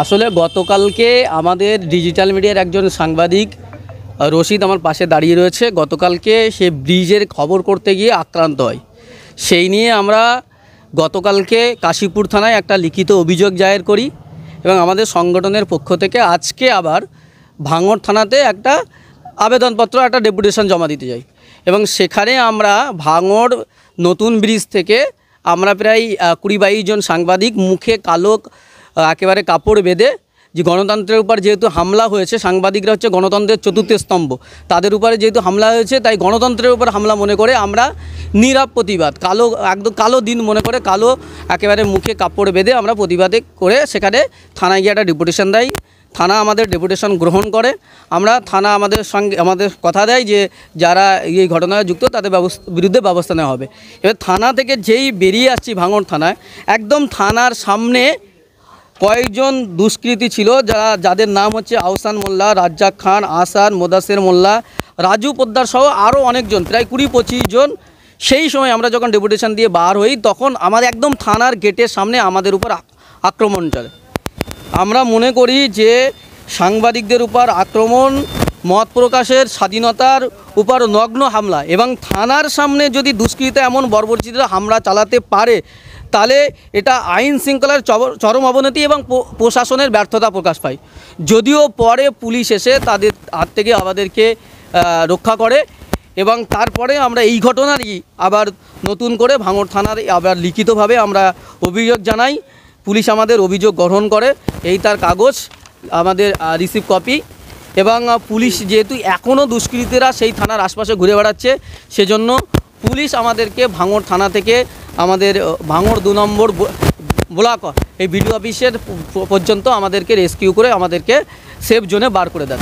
আসলে গতকালকে আমাদের ডিজিটাল মিডিয়ার একজন সাংবাদিক রশিদ আমার পাশে দাঁড়িয়ে রয়েছে। গতকালকে সে ব্রিজের খবর করতে গিয়ে আক্রান্ত হয়। সেই নিয়ে আমরা গতকালকে কাশীপুর থানায় একটা লিখিত অভিযোগ দায়ের করি এবং আমাদের সংগঠনের পক্ষ থেকে আজকে আবার ভাঙড় থানাতে একটা আবেদনপত্র, একটা ডেপুটেশন জমা দিতে যাই এবং সেখানে আমরা ভাঙড় নতুন ব্রিজ থেকে আমরা প্রায় 20-22 জন সাংবাদিক মুখে কালো একেবারে কাপড় বেঁধে, যে গণতন্ত্রের উপর যেহেতু হামলা হয়েছে, সাংবাদিকরা হচ্ছে গণতন্ত্রের চতুর্থ স্তম্ভ, তাদের উপরে যেহেতু হামলা হয়েছে তাই গণতন্ত্রের উপর হামলা মনে করে আমরা নীরব প্রতিবাদ, কালো একদম কালো দিন মনে করে কালো একেবারে মুখে কাপড় বেঁধে আমরা প্রতিবাদে করে সেখানে থানায় গিয়ে একটা ডেপুটেশন দেয়। থানা আমাদের ডেপুটেশন গ্রহণ করে। আমরা থানা আমাদের সঙ্গে আমাদের কথা দেয় যে যারা এই ঘটনায় যুক্ত তাদের বিরুদ্ধে ব্যবস্থা নেওয়া হবে। এবার থানা থেকে যেই বেরিয়ে আসছি ভাঙড় থানায়, একদম থানার সামনে কয়েকজন দুষ্কৃতী ছিল যাদের নাম হচ্ছে আহসান মোল্লা, রাজ্জাক খান, আসান, মোদাসের মোল্লা, রাজু পোদ্দার সহ আরও অনেকজন, প্রায় 20-25 জন। সেই সময় আমরা যখন ডেপুটেশন দিয়ে বার হই তখন আমাদের একদম থানার গেটের সামনে আমাদের উপর আক্রমণ চলে। আমরা মনে করি যে সাংবাদিকদের উপর আক্রমণ মত প্রকাশের স্বাধীনতার উপর নগ্ন হামলা, এবং থানার সামনে যদি দুষ্কৃতীরা এমন বর্বরচিতরা হামলা চালাতে পারে তাহলে এটা আইন শৃঙ্খলার চরম অবনতি এবং প্রশাসনের ব্যর্থতা প্রকাশ পায়। যদিও পরে পুলিশ এসে তাদের হাত থেকে আমাদেরকে রক্ষা করে এবং তারপরে আমরা এই ঘটনারই আবার নতুন করে ভাঙড় থানার আবার লিখিতভাবে আমরা অভিযোগ জানাই। পুলিশ আমাদের অভিযোগ গ্রহণ করে, এই তার কাগজ আমাদের রিসিভ কপি। এবং পুলিশ যেহেতু এখনও দুষ্কৃতীরা সেই থানার আশপাশে ঘুরে বেড়াচ্ছে, সেজন্য পুলিশ আমাদেরকে ভাঙড় থানা থেকে আমাদের ভাঙড় 2 নম্বর ব্লক এই বিডিও অফিসের পর্যন্ত আমাদেরকে রেস্কিউ করে আমাদেরকে সেফ জোনে বার করে দেন।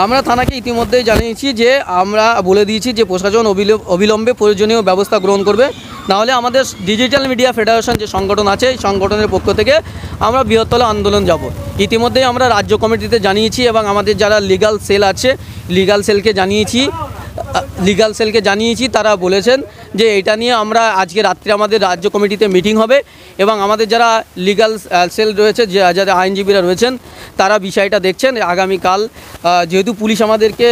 আমরা থানাকে ইতিমধ্যেই জানিয়েছি যে আমরা বলে দিয়েছি যে প্রশাসন অবিলম্বে প্রয়োজনীয় ব্যবস্থা গ্রহণ করবে, নাহলে আমাদের ডিজিটাল মিডিয়া ফেডারেশন যে সংগঠন আছে এই সংগঠনের পক্ষ থেকে আমরা বৃহত্তর আন্দোলন যাব। ইতিমধ্যেই আমরা রাজ্য কমিটিতে জানিয়েছি এবং আমাদের যারা লিগ্যাল সেল আছে লিগ্যাল সেলকে জানিয়েছি। তারা বলেছেন যে এটা নিয়ে আমরা আজকে রাত্রে আমাদের রাজ্য কমিটিতে মিটিং হবে এবং আমাদের যারা লিগ্যাল সেল রয়েছে, যারা আইনজীবীরা রয়েছেন, তারা বিষয়টা দেখছেন। আগামীকাল যেহেতু পুলিশ আমাদেরকে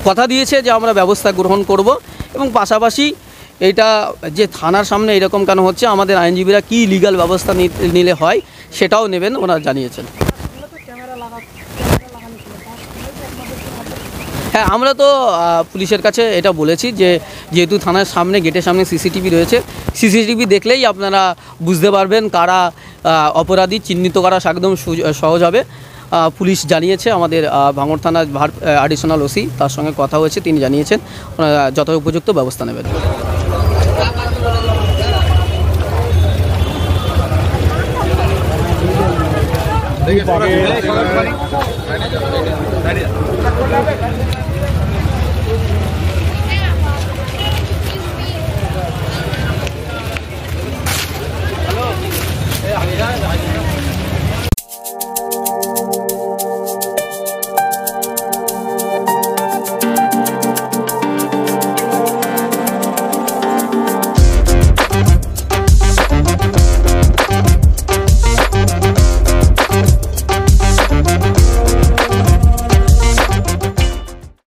কথা দিয়েছে যে আমরা ব্যবস্থা গ্রহণ করব, এবং পাশাপাশি এটা যে থানার সামনে এরকম কেন হচ্ছে, আমাদের আইনজীবীরা কি লিগ্যাল ব্যবস্থা নিলে হয় সেটাও নেবেন ওনারা জানিয়েছেন। হ্যাঁ, আমরা তো পুলিশের কাছে এটা বলেছি যে যেহেতু থানার সামনে গেটের সামনে সিসিটিভি রয়েছে, সিসিটিভি দেখলেই আপনারা বুঝতে পারবেন কারা অপরাধী, চিহ্নিত করা একদম সহজ হবে। পুলিশ জানিয়েছে, আমাদের ভাঙড় থানার অ্যাডিশনাল ওসি তার সঙ্গে কথা হয়েছে, তিনি জানিয়েছেন ওনারা যথোপযুক্ত ব্যবস্থা নেবেন।